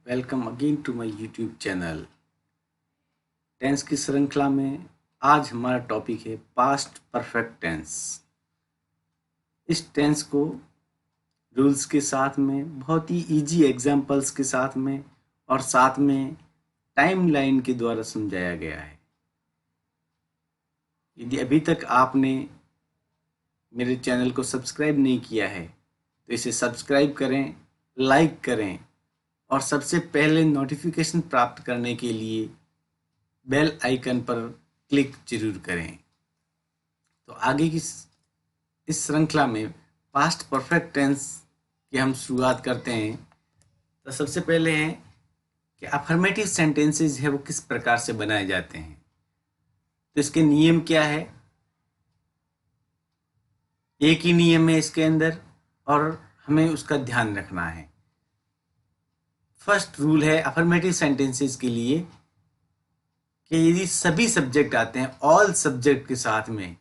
Welcome again to my YouTube channel. Tense की श्रृंखला में आज हमारा टॉपिक है पास्ट परफेक्ट टेंस। इस टेंस को रूल्स के साथ में बहुत ही इजी एग्जांपल्स के साथ में और साथ में टाइमलाइन के द्वारा समझाया गया है। यदि अभी तक आपने मेरे चैनल को सब्सक्राइब नहीं किया है तो इसे सब्सक्राइब करें, लाइक करें और सबसे पहले नोटिफिकेशन प्राप्त करने के लिए बेल आइकन पर क्लिक जरूर करें। तो आगे की इस श्रृंखला में पास्ट परफेक्ट टेंस की हम शुरुआत करते हैं। तो सबसे पहले है कि अफर्मेटिव सेंटेंसेस है वो किस प्रकार से बनाए जाते हैं। तो इसके नियम क्या है, एक ही नियम है इसके अंदर और हमें उसका ध्यान रखना है। फर्स्ट रूल है अफर्मेटिव सेंटेंसेस के लिए कि यदि सभी सब्जेक्ट आते हैं, ऑल सब्जेक्ट के साथ में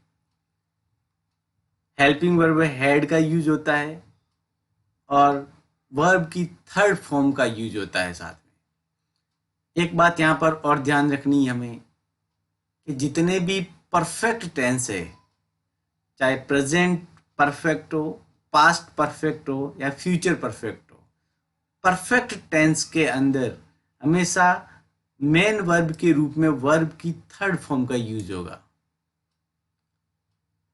हेल्पिंग वर्ब हैड का यूज होता है और वर्ब की थर्ड फॉर्म का यूज होता है साथ में। एक बात यहाँ पर और ध्यान रखनी है हमें कि जितने भी परफेक्ट टेंस है, चाहे प्रेजेंट परफेक्ट हो, पास्ट परफेक्ट हो या फ्यूचर परफेक्ट हो, परफेक्ट टेंस के अंदर हमेशा मेन वर्ब के रूप में वर्ब की थर्ड फॉर्म का यूज होगा।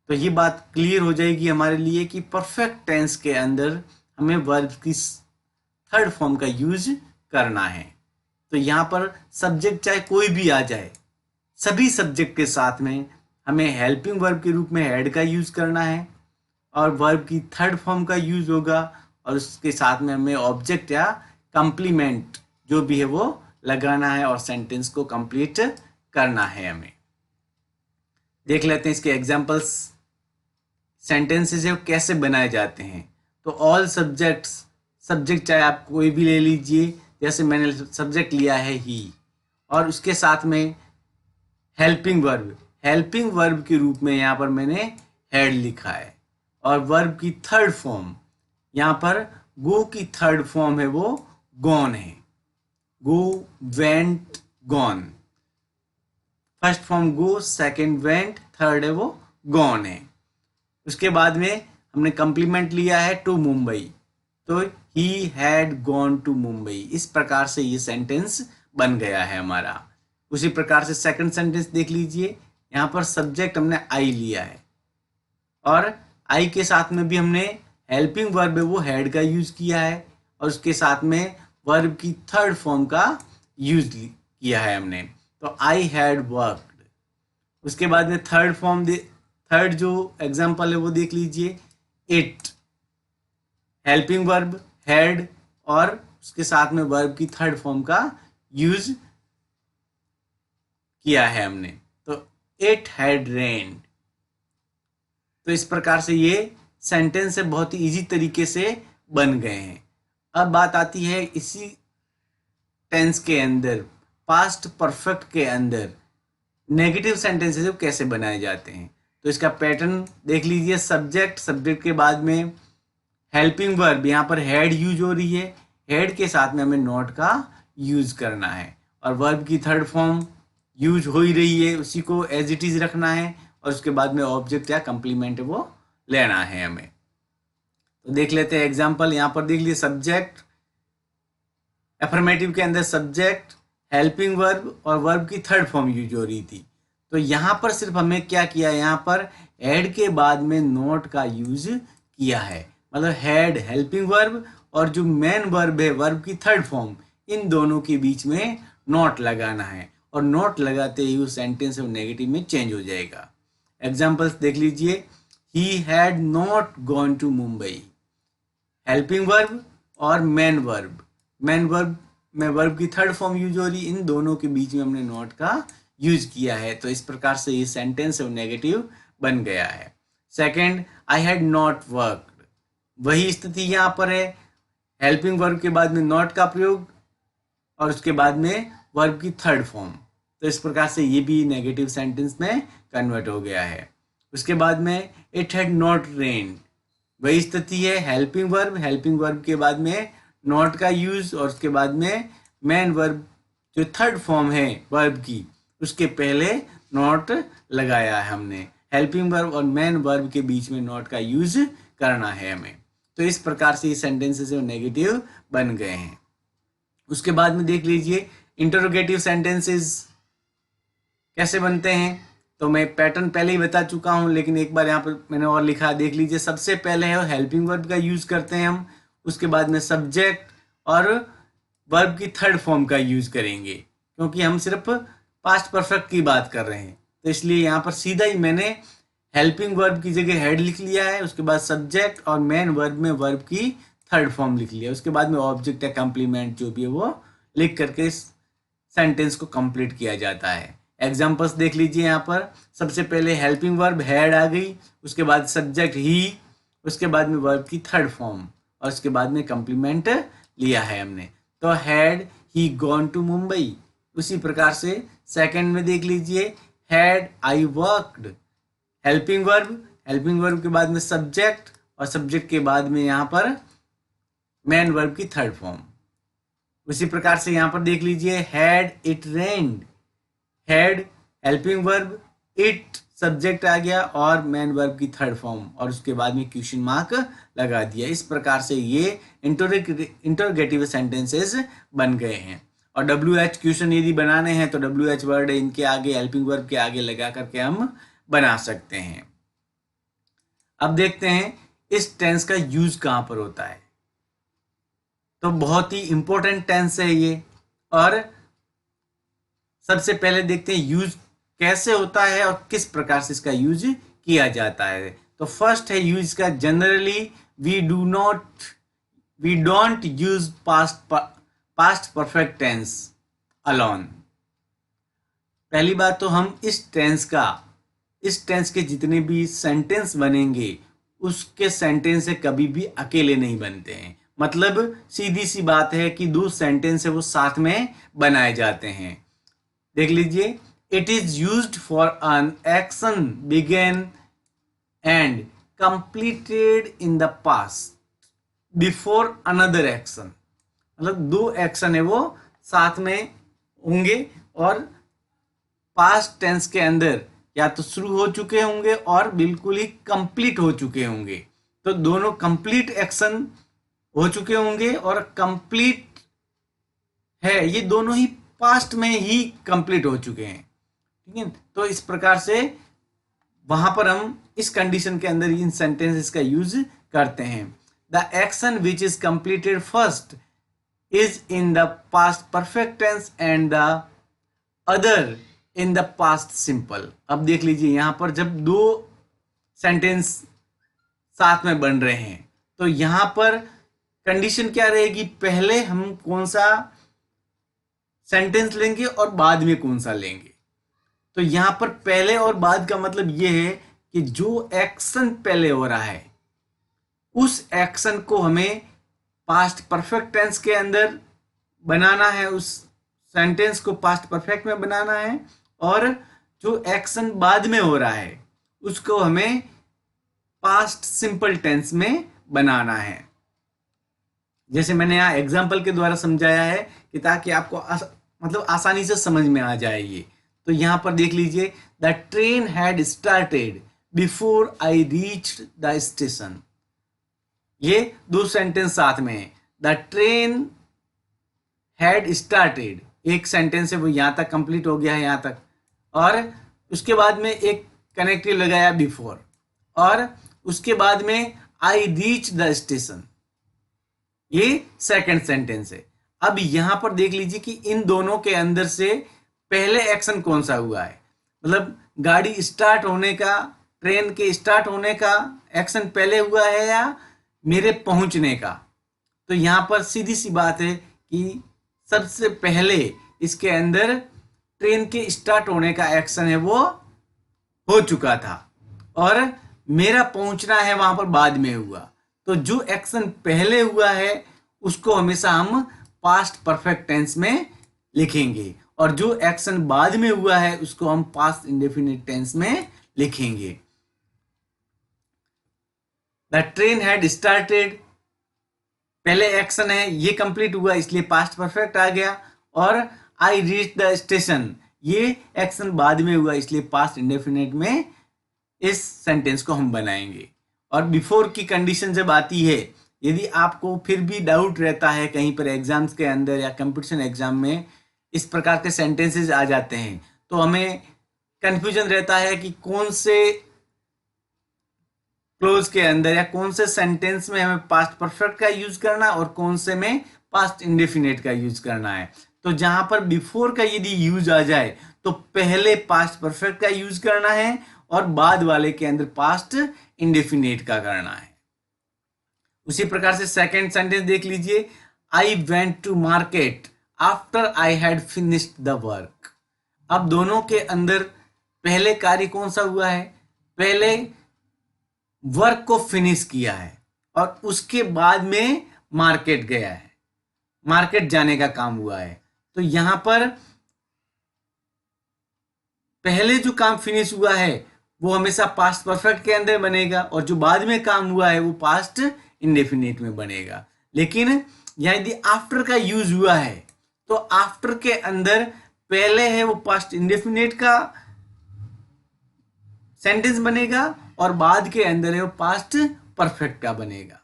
तो ये बात क्लियर हो जाएगी हमारे लिए कि परफेक्ट टेंस के अंदर हमें वर्ब की थर्ड फॉर्म का यूज करना है। तो यहाँ पर सब्जेक्ट चाहे कोई भी आ जाए, सभी सब्जेक्ट के साथ में हमें हेल्पिंग वर्ब के रूप में हैड का यूज करना है और वर्ब की थर्ड फॉर्म का यूज होगा और उसके साथ में हमें ऑब्जेक्ट या कंप्लीमेंट जो भी है वो लगाना है और सेंटेंस को कंप्लीट करना है। हमें देख लेते हैं इसके एग्जांपल्स, सेंटेंसेस है कैसे बनाए जाते हैं। तो ऑल सब्जेक्ट्स, सब्जेक्ट चाहे आप कोई भी ले लीजिए, जैसे मैंने सब्जेक्ट लिया है ही और उसके साथ में हेल्पिंग वर्ब के रूप में यहाँ पर मैंने हैड लिखा है और वर्ब की थर्ड फॉर्म यहाँ पर गो की थर्ड फॉर्म है वो गॉन है। गो, वेंट, गॉन। फर्स्ट फॉर्म गो, सेकंड वेंट, थर्ड है वो गॉन है। उसके बाद में हमने कंप्लीमेंट लिया है टू मुंबई, तो he had gone to Mumbai. इस प्रकार से ये सेंटेंस बन गया है हमारा। उसी प्रकार से सेकंड सेंटेंस देख लीजिए, यहाँ पर सब्जेक्ट हमने आई लिया है और आई के साथ में भी हमने हेल्पिंग वर्ब है वो हैड का यूज किया है और उसके साथ में वर्ब की थर्ड फॉर्म का यूज किया है हमने। तो आई हैड वर्कड। उसके बाद में थर्ड जो एग्जांपल है वो देख लीजिए, इट, हेल्पिंग वर्ब हैड और उसके साथ में वर्ब की थर्ड फॉर्म का यूज किया है हमने। तो इट हैड रेन्ड। तो इस प्रकार से ये सेंटेंस है बहुत ही इजी तरीके से बन गए हैं। अब बात आती है इसी टेंस के अंदर, पास्ट परफेक्ट के अंदर नेगेटिव सेंटेंसेस कैसे बनाए जाते हैं। तो इसका पैटर्न देख लीजिए, सब्जेक्ट के बाद में हेल्पिंग वर्ब, यहाँ पर हैड यूज हो रही है, हैड के साथ में हमें नॉट का यूज करना है और वर्ब की थर्ड फॉर्म यूज हो ही रही है, उसी को एज इट इज रखना है और उसके बाद में ऑब्जेक्ट या कंप्लीमेंट वो लेना है हमें। तो देख लेते हैं एग्जांपल। यहाँ पर देख लीजिए, सब्जेक्ट, अफर्मेटिव के अंदर सब्जेक्ट, हेल्पिंग वर्ब और वर्ब की थर्ड फॉर्म यूज हो रही थी। तो यहाँ पर सिर्फ हमें क्या किया, यहाँ पर हैड के बाद में नॉट का यूज किया है, मतलब हैड, हेल्पिंग वर्ब और जो मेन वर्ब है वर्ब की थर्ड फॉर्म, इन दोनों के बीच में नॉट लगाना है और नॉट लगाते ही वो सेंटेंस नेगेटिव में चेंज हो जाएगा। एग्जाम्पल्स देख लीजिए, he had not gone to Mumbai, helping verb और मेन वर्ब में वर्ब की थर्ड फॉर्म यूज हो रही, इन दोनों के बीच में हमने नॉट का यूज किया है। तो इस प्रकार से ये सेंटेंस नेगेटिव बन गया है। Second, I had not worked, वही स्थिति यहाँ पर है, हेल्पिंग वर्ब के बाद में नॉट का प्रयोग और उसके बाद में वर्ब की थर्ड फॉर्म। तो इस प्रकार से ये भी नेगेटिव सेंटेंस में कन्वर्ट हो गया है। उसके बाद में इट हैड नॉट रेन्ड, वही स्थिति है, हेल्पिंग वर्ब के बाद में नॉट का यूज और उसके बाद में मेन वर्ब जो थर्ड फॉर्म है वर्ब की उसके पहले नॉट लगाया है हमने। हेल्पिंग वर्ब और मेन वर्ब के बीच में नॉट का यूज करना है हमें। तो इस प्रकार से ये सेंटेंसेस नेगेटिव बन गए हैं। उसके बाद में देख लीजिए इंटरोगेटिव सेंटेंसेस कैसे बनते हैं। तो मैं पैटर्न पहले ही बता चुका हूं, लेकिन एक बार यहाँ पर मैंने और लिखा, देख लीजिए। सबसे पहले है हेल्पिंग वर्ब का यूज करते हैं हम, उसके बाद में सब्जेक्ट और वर्ब की थर्ड फॉर्म का यूज करेंगे, क्योंकि हम सिर्फ पास्ट परफेक्ट की बात कर रहे हैं। तो इसलिए यहाँ पर सीधा ही मैंने हेल्पिंग वर्ब की जगह हेड लिख लिया है, उसके बाद सब्जेक्ट और मेन वर्ब में वर्ब की थर्ड फॉर्म लिख लिया, उसके बाद में ऑब्जेक्ट या कंप्लीमेंट जो भी है वो लिख करके सेंटेंस को कंप्लीट किया जाता है। एग्जाम्पल्स देख लीजिए यहाँ पर। सबसे पहले हेल्पिंग वर्ब हैड आ गई, उसके बाद सब्जेक्ट ही, उसके बाद में वर्ब की थर्ड फॉर्म और उसके बाद में कंप्लीमेंट लिया है हमने। तो had he gone to Mumbai. उसी प्रकार से सेकंड में देख लीजिए, had I worked. Helping verb के बाद में सब्जेक्ट और सब्जेक्ट के बाद में यहाँ पर मेन वर्ब की थर्ड फॉर्म। उसी प्रकार से यहाँ पर देख लीजिए, had it rained. Had helping verb, it subject आ गया और मेन वर्ब की थर्ड फॉर्म और उसके बाद में क्वेश्चन मार्क लगा दिया। इस प्रकार से ये इंटरोगेटिव सेंटेंसेस बन गए हैं। और WH क्वेश्चन यदि बनाने हैं तो WH वर्ड इनके आगे हेल्पिंग वर्ब के आगे लगा करके हम बना सकते हैं। अब देखते हैं इस टेंस का यूज कहां पर होता है। तो बहुत ही इंपॉर्टेंट टेंस है ये। और सबसे पहले देखते हैं यूज कैसे होता है और किस प्रकार से इसका यूज किया जाता है। तो फर्स्ट है यूज का, generally we don't use past perfect tense alone. पहली बात तो हम इस टेंस के जितने भी सेंटेंस बनेंगे उसके सेंटेंस से कभी भी अकेले नहीं बनते हैं। मतलब सीधी सी बात है कि दो सेंटेंस है वो साथ में बनाए जाते हैं। देख लीजिए, it is used for an action began and completed in the past before another action. मतलब दो एक्शन है वो साथ में होंगे और पास्ट टेंस के अंदर या तो शुरू हो चुके होंगे और बिल्कुल ही कंप्लीट हो चुके होंगे। तो दोनों कंप्लीट एक्शन हो चुके होंगे और कंप्लीट है, ये दोनों ही पास्ट में ही कंप्लीट हो चुके हैं। ठीक है, तो इस प्रकार से वहां पर हम इस कंडीशन के अंदर इन सेंटेंसेस का यूज करते हैं। The action which is completed first is in the past perfect tense and the other in the past simple. अब देख लीजिए, यहां पर जब दो सेंटेंस साथ में बन रहे हैं तो यहां पर कंडीशन क्या रहेगी, पहले हम कौन सा सेंटेंस लेंगे और बाद में कौन सा लेंगे। तो यहां पर पहले और बाद का मतलब यह है कि जो एक्शन पहले हो रहा है उस एक्शन को हमें पास्ट परफेक्ट टेंस के अंदर बनाना है, उस सेंटेंस को पास्ट परफेक्ट में बनाना है, और जो एक्शन बाद में हो रहा है उसको हमें पास्ट सिंपल टेंस में बनाना है। जैसे मैंने यहाँ एग्जाम्पल के द्वारा समझाया है कि ताकि आपको मतलब आसानी से समझ में आ जाए ये। तो यहां पर देख लीजिए, the train had started before I reached the station. ये दो सेंटेंस साथ में है। द ट्रेन हैड स्टार्टेड, एक सेंटेंस है वो यहां तक कंप्लीट हो गया है यहां तक, और उसके बाद में एक कनेक्टिव लगाया बिफोर, और उसके बाद में आई रीच द स्टेशन, ये सेकंड सेंटेंस है। अब यहां पर देख लीजिए कि इन दोनों के अंदर से पहले एक्शन कौन सा हुआ है, मतलब गाड़ी स्टार्ट होने का, ट्रेन के स्टार्ट होने का एक्शन पहले हुआ है या मेरे पहुंचने का। तो यहां पर सीधी सी बात है कि सबसे पहले इसके अंदर ट्रेन के स्टार्ट होने का एक्शन है वो हो चुका था और मेरा पहुंचना है वहां पर बाद में हुआ। तो जो एक्शन पहले हुआ है उसको हमेशा हम पास्ट परफेक्ट टेंस में लिखेंगे और जो एक्शन बाद में हुआ है उसको हम पास्ट इंडेफिनिट टेंस में लिखेंगे। द ट्रेन हैड स्टार्टेड, पहले एक्शन है ये कंप्लीट हुआ इसलिए पास्ट परफेक्ट आ गया, और आई रीच द स्टेशन, ये एक्शन बाद में हुआ इसलिए पास्ट इंडेफिनिट में इस सेंटेंस को हम बनाएंगे। और बिफोर की कंडीशन जब आती है, यदि आपको फिर भी डाउट रहता है कहीं पर एग्जाम्स के अंदर या कंपटीशन एग्जाम में इस प्रकार के सेंटेंसेस आ जाते हैं, तो हमें कंफ्यूजन रहता है कि कौन से क्लोज के अंदर या कौन से सेंटेंस में हमें पास्ट परफेक्ट का यूज करना और कौन से में पास्ट इंडेफिनिट का यूज करना है। तो जहां पर बिफोर का यदि यूज आ जाए तो पहले पास्ट परफेक्ट का यूज करना है और बाद वाले के अंदर पास्ट इंडेफिनिट का करना है। उसी प्रकार से सेकंड सेंटेंस देख लीजिए, I went to market after I had finished the work. अब दोनों के अंदर पहले कार्य कौन सा हुआ है, पहले वर्क को फिनिश किया है और उसके बाद में मार्केट गया है, मार्केट जाने का काम हुआ है। तो यहां पर पहले जो काम फिनिश हुआ है वो हमेशा पास्ट परफेक्ट के अंदर बनेगा और जो बाद में काम हुआ है वो पास्ट इंडेफिनिट में बनेगा। लेकिन यदि आफ्टर का यूज हुआ है तो आफ्टर के अंदर पहले है वो पास्ट इंडेफिनिट का सेंटेंस बनेगा और बाद के अंदर है वो पास्ट परफेक्ट का बनेगा।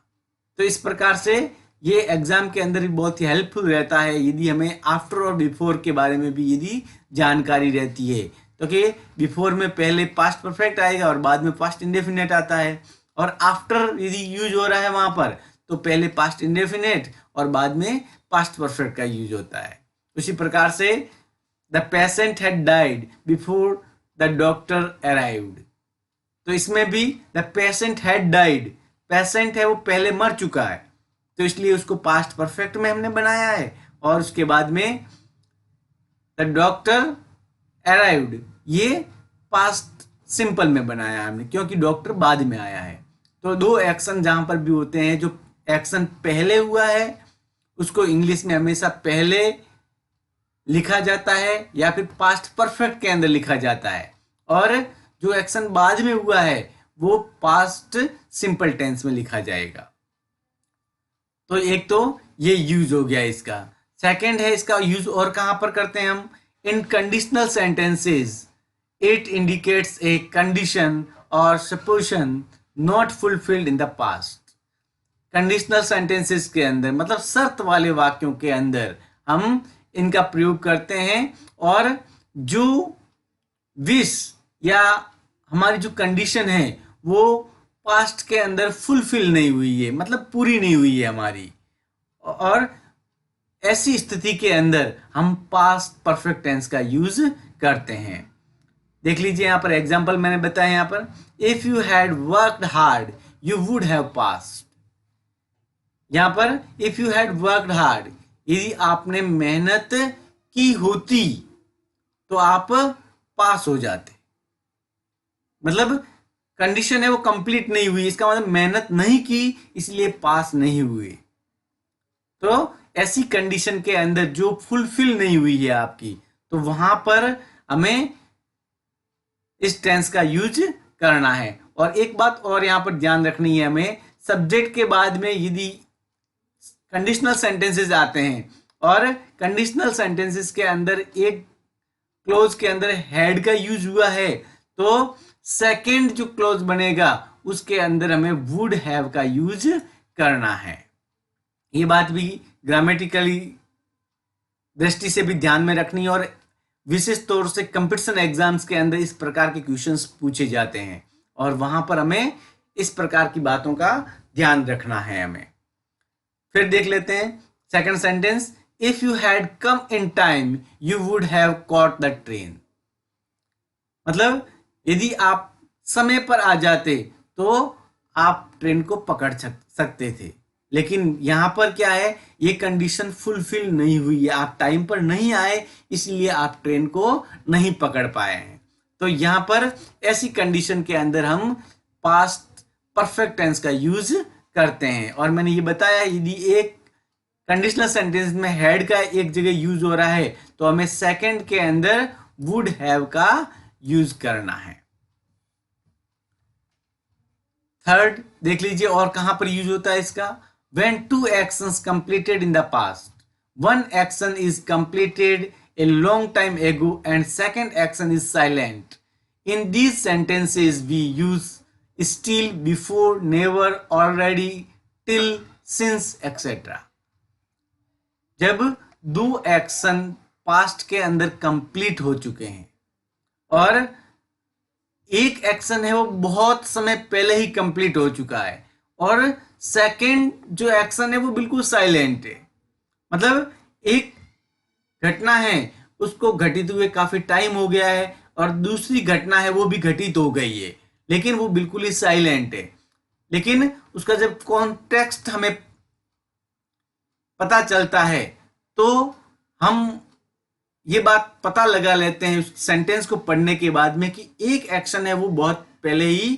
तो इस प्रकार से ये एग्जाम के अंदर भी बहुत ही हेल्पफुल रहता है यदि हमें आफ्टर और बिफोर के बारे में भी यदि जानकारी रहती है। तो कि बिफोर में पहले पास्ट परफेक्ट आएगा और बाद में पास्ट इंडेफिनिट आता है, और आफ्टर यदि यूज हो रहा है वहां पर तो पहले पास्ट इंडेफिनिट और बाद में पास्ट परफेक्ट का यूज होता है। उसी प्रकार से the patient had died before the doctor arrived, तो इसमें भी the patient had died, patient है वो पहले मर चुका है तो इसलिए उसको पास्ट परफेक्ट में हमने बनाया है, और उसके बाद में द डॉक्टर अराइव्ड ये पास्ट सिंपल में बनाया हमने क्योंकि डॉक्टर बाद में आया है। तो दो एक्शन जहां पर भी होते हैं, जो एक्शन पहले हुआ है उसको इंग्लिश में हमेशा पहले लिखा जाता है या फिर पास्ट परफेक्ट के अंदर लिखा जाता है, और जो एक्शन बाद में हुआ है वो पास्ट सिंपल टेंस में लिखा जाएगा। तो एक तो ये यूज हो गया इसका। सेकंड है इसका यूज और कहां पर करते हैं हम, in conditional sentences it indicates a condition और supposition not fulfilled in the past. Conditional sentences के अंदर मतलब शर्त वाले वाक्यों के अंदर हम इनका प्रयोग करते हैं, और जो विश या हमारी जो कंडीशन है वो पास्ट के अंदर फुलफिल नहीं हुई है, मतलब पूरी नहीं हुई है हमारी, और ऐसी स्थिति के अंदर हम पास्ट परफेक्ट टेंस का यूज करते हैं। देख लीजिए यहाँ पर एग्जांपल मैंने बताया, यहाँ पर if you had worked hard you would have passed. यहाँ पर if you had worked hard, यदि आपने मेहनत की होती तो आप पास हो जाते, मतलब कंडीशन है वो कंप्लीट नहीं हुई, इसका मतलब मेहनत नहीं की इसलिए पास नहीं हुए। तो ऐसी कंडीशन के अंदर जो फुलफिल नहीं हुई है आपकी, तो वहां पर हमें इस टेंस का यूज करना है। और एक बात और यहां पर ध्यान रखनी है हमें, सब्जेक्ट के बाद में यदि कंडीशनल सेंटेंसेस आते हैं और कंडीशनल सेंटेंसेस के अंदर एक क्लोज के अंदर हैड का यूज हुआ है तो सेकंड जो क्लोज बनेगा उसके अंदर हमें वुड हैव का यूज करना है। ये बात भी ग्रामेटिकली दृष्टि से भी ध्यान में रखनी है, और विशेष तौर से कंपटीशन एग्जाम्स के अंदर इस प्रकार के क्वेश्चंस पूछे जाते हैं और वहां पर हमें इस प्रकार की बातों का ध्यान रखना है हमें। फिर देख लेते हैं second sentence, if you had come in time you would have caught the train. मतलब यदि आप समय पर आ जाते तो आप ट्रेन को पकड़ सकते थे, लेकिन यहां पर क्या है, ये कंडीशन फुलफिल नहीं हुई है, आप टाइम पर नहीं आए इसलिए आप ट्रेन को नहीं पकड़ पाए हैं। तो यहां पर ऐसी कंडीशन के अंदर हम पास्ट परफेक्ट टेंस का यूज करते हैं। और मैंने ये बताया यदि एक कंडीशनल सेंटेंस में हैड का एक जगह यूज हो रहा है तो हमें सेकंड के अंदर वुड हैव का यूज करना है। थर्ड देख लीजिए और कहां पर यूज होता है इसका, when two actions completed in the past one action is completed a long time ago and second action is silent. In these sentences we use still, before, never, already, till, since, etc. जब दो action past के अंदर complete हो चुके हैं और एक action है वो बहुत समय पहले ही कंप्लीट हो चुका है और सेकंड जो एक्शन है वो बिल्कुल साइलेंट है, मतलब एक घटना है उसको घटित हुए काफी टाइम हो गया है और दूसरी घटना है वो भी घटित हो गई है लेकिन वो बिल्कुल ही साइलेंट है, लेकिन उसका जब कॉन्टेक्स्ट हमें पता चलता है तो हम ये बात पता लगा लेते हैं उस सेंटेंस को पढ़ने के बाद में कि एक एक्शन है वो बहुत पहले ही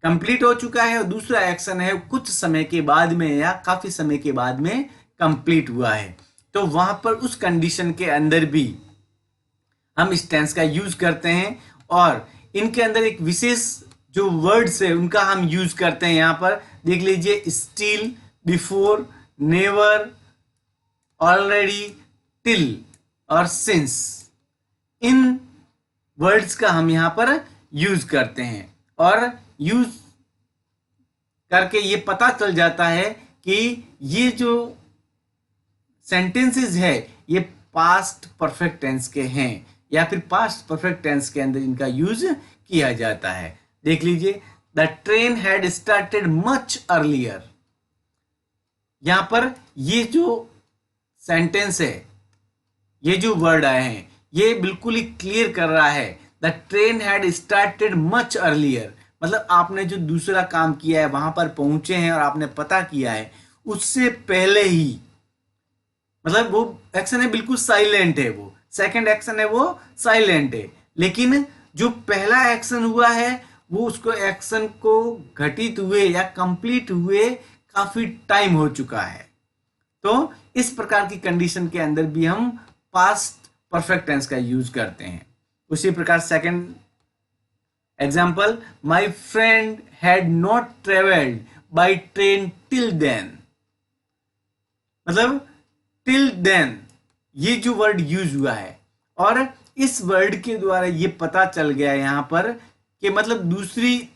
कंप्लीट हो चुका है और दूसरा एक्शन है कुछ समय के बाद में या काफी समय के बाद में कंप्लीट हुआ है। तो वहां पर उस कंडीशन के अंदर भी हम इस टेंस का यूज करते हैं और इनके अंदर एक विशेष जो वर्ड्स है उनका हम यूज करते हैं। यहां पर देख लीजिए, still, before, never, already, till और सिंस, इन वर्ड्स का हम यहां पर यूज करते हैं और यूज करके ये पता चल जाता है कि ये जो सेंटेंसेस है ये पास्ट परफेक्ट टेंस के हैं या फिर पास्ट परफेक्ट टेंस के अंदर इनका यूज किया जाता है। देख लीजिए, the train had started much earlier. यहां पर ये जो सेंटेंस है, ये जो वर्ड आए हैं, ये बिल्कुल ही क्लियर कर रहा है the train had started much earlier, मतलब आपने जो दूसरा काम किया है वहां पर पहुंचे हैं और आपने पता किया है उससे पहले ही, मतलब वो एक्शन है बिल्कुल साइलेंट है, वो सेकंड एक्शन है वो साइलेंट है, लेकिन जो पहला एक्शन हुआ है वो उसको एक्शन को घटित हुए या कंप्लीट हुए काफी टाइम हो चुका है। तो इस प्रकार की कंडीशन के अंदर भी हम पास्ट परफेक्ट टेंस का यूज करते हैं। उसी प्रकार second example, my friend had not travelled by train till then, मतलब टिल देन ये जो वर्ड यूज हुआ है और इस वर्ड के द्वारा ये पता चल गया यहां पर कि मतलब दूसरी,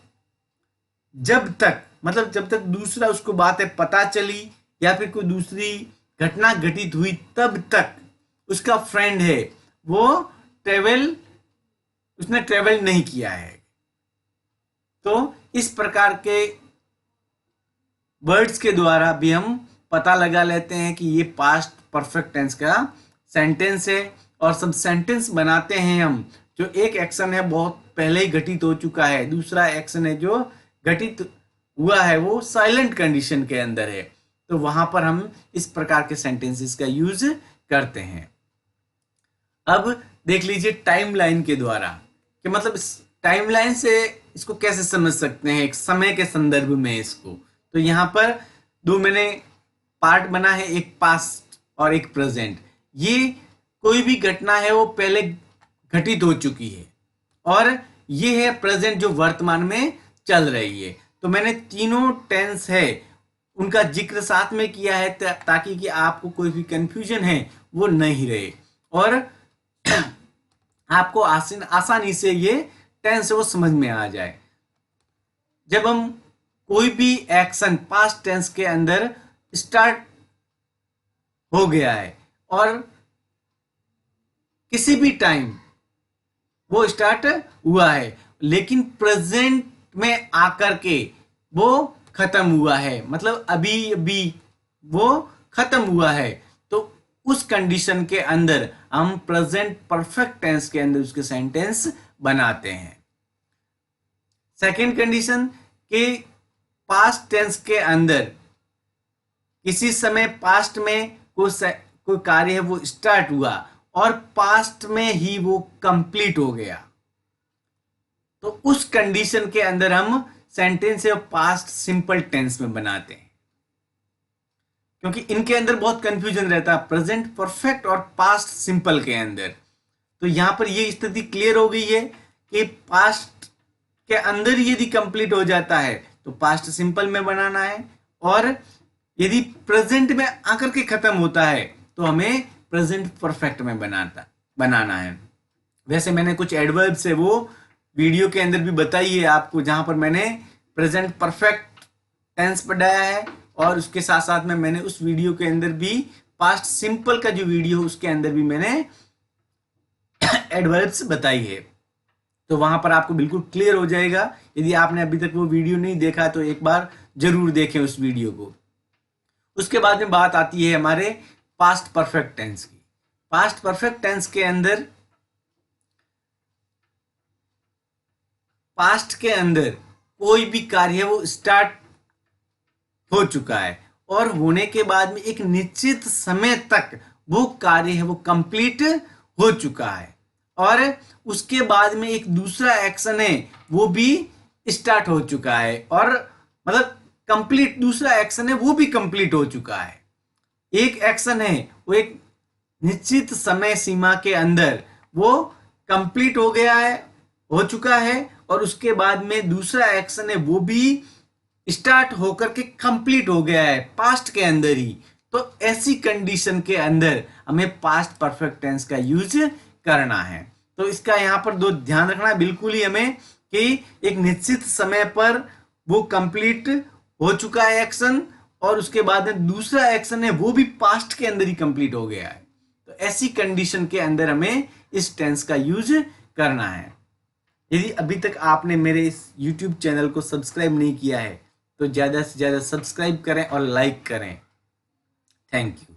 जब तक, मतलब जब तक दूसरा उसको बातें पता चली या फिर कोई दूसरी घटना घटित हुई तब तक उसका फ्रेंड है वो उसने ट्रेवल नहीं किया है। तो इस प्रकार के वर्ड्स के द्वारा भी हम पता लगा लेते हैं कि ये पास्ट परफेक्ट टेंस का सेंटेंस है और सब सेंटेंस बनाते हैं हम जो एक एक्शन है बहुत पहले ही घटित हो चुका है, दूसरा एक्शन है जो घटित हुआ है वो साइलेंट कंडीशन के अंदर है, तो वहां पर हम इस प्रकार के सेंटेंसेस का यूज करते हैं। अब देख लीजिए टाइमलाइन के द्वारा कि मतलब इस टाइमलाइन से इसको कैसे समझ सकते हैं एक समय के संदर्भ में इसको। तो यहाँ पर दो मैंने पार्ट बना है, एक पास्ट और एक प्रेजेंट। ये कोई भी घटना है वो पहले घटित हो चुकी है और ये है प्रेजेंट जो वर्तमान में चल रही है। तो मैंने तीनों टेंस है उनका जिक्र साथ में किया है ताकि कि आपको कोई भी कंफ्यूजन है वो नहीं रहे और आपको आसानी से ये टेंस वो समझ में आ जाए। जब हम कोई भी एक्शन पास्ट टेंस के अंदर स्टार्ट हो गया है और किसी भी टाइम वो स्टार्ट हुआ है लेकिन प्रेजेंट में आकर के वो खत्म हुआ है, मतलब अभी अभी वो खत्म हुआ है, तो उस कंडीशन के अंदर हम प्रेजेंट परफेक्ट टेंस के अंदर उसके सेंटेंस बनाते हैं। सेकेंड कंडीशन के पास्ट टेंस के अंदर किसी समय पास्ट में कोई कार्य है वो स्टार्ट हुआ और पास्ट में ही वो कंप्लीट हो गया, तो उस कंडीशन के अंदर हम सेंटेंस है पास्ट सिंपल टेंस में बनाते हैं, क्योंकि इनके अंदर बहुत कंफ्यूजन रहता है प्रेजेंट परफेक्ट और पास्ट सिंपल के अंदर। तो यहां पर ये स्थिति क्लियर हो गई है कि पास्ट के अंदर यदि कंप्लीट हो जाता है तो पास्ट सिंपल में बनाना है और यदि प्रेजेंट में आकर के खत्म होता है तो हमें प्रेजेंट परफेक्ट में बनाना है। वैसे मैंने कुछ एडवर्ब्स है वो वीडियो के अंदर भी बताई है आपको, जहां पर मैंने प्रेजेंट परफेक्ट टेंस पढ़ाया है, और उसके साथ साथ में मैंने उस वीडियो के अंदर भी पास्ट सिंपल का जो वीडियो उसके अंदर भी मैंने एडवर्ब्स बताई है। तो वहां पर आपको बिल्कुल क्लियर हो जाएगा। यदि आपने अभी तक वो वीडियो नहीं देखा तो एक बार जरूर देखें उस वीडियो को। उसके बाद में बात आती है हमारे पास्ट परफेक्ट टेंस की। पास्ट परफेक्ट टेंस के अंदर पास्ट के अंदर कोई भी कार्य है वो स्टार्ट हो चुका है और होने के बाद में एक निश्चित समय तक वो कार्य है वो कंप्लीट हो चुका है, और उसके बाद में एक दूसरा एक्शन है वो भी स्टार्ट हो चुका है, और मतलब कंप्लीट दूसरा एक्शन है वो भी कंप्लीट हो चुका है। एक एक्शन है वो एक निश्चित समय सीमा के अंदर वो कंप्लीट हो गया है, हो चुका है, और उसके बाद में दूसरा एक्शन है वो भी स्टार्ट होकर के कंप्लीट हो गया है पास्ट के अंदर ही। तो ऐसी कंडीशन के अंदर हमें पास्ट परफेक्ट टेंस का यूज करना है। तो इसका यहाँ पर दो ध्यान रखना है बिल्कुल ही हमें कि एक निश्चित समय पर वो कंप्लीट हो चुका है एक्शन, और उसके बाद में दूसरा एक्शन है वो भी पास्ट के अंदर ही कंप्लीट हो गया है। तो ऐसी कंडीशन के अंदर हमें इस टेंस का यूज करना है। यदि अभी तक आपने मेरे इस YouTube चैनल को सब्सक्राइब नहीं किया है तो ज़्यादा से ज़्यादा सब्सक्राइब करें और लाइक करें। Thank you.